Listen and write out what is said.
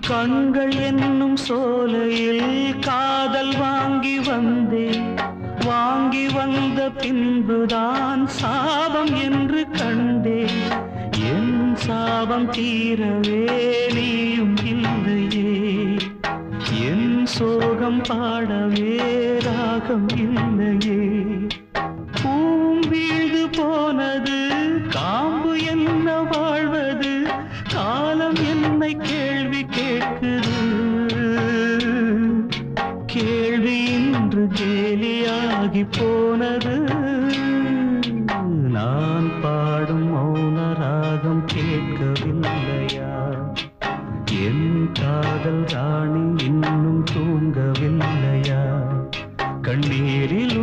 கண்கள் என்னும் சோலையில் காதல் வாங்கி வந்தேன். வாங்கி வந்த பின்புதான் சாபம் என்று கண்டேன். என் சாபம் தீரவே நீயும் இல்லையே. என் சோகம் பாடவே ராகம் இல்லையே. பூவும் வீழ்ந்து போனது, காம்பு என்ன வாழ்வது, காலம் என்னை கேள்வி கேட்குது. கேள்வி இன்று கேலியாகி போனது. நான் பாடும் மௌன ராகம் கேட்கவில்லையா? என் காதல் ராணி இன்னும் தூங்கவில்லையா? கண்ணீரில்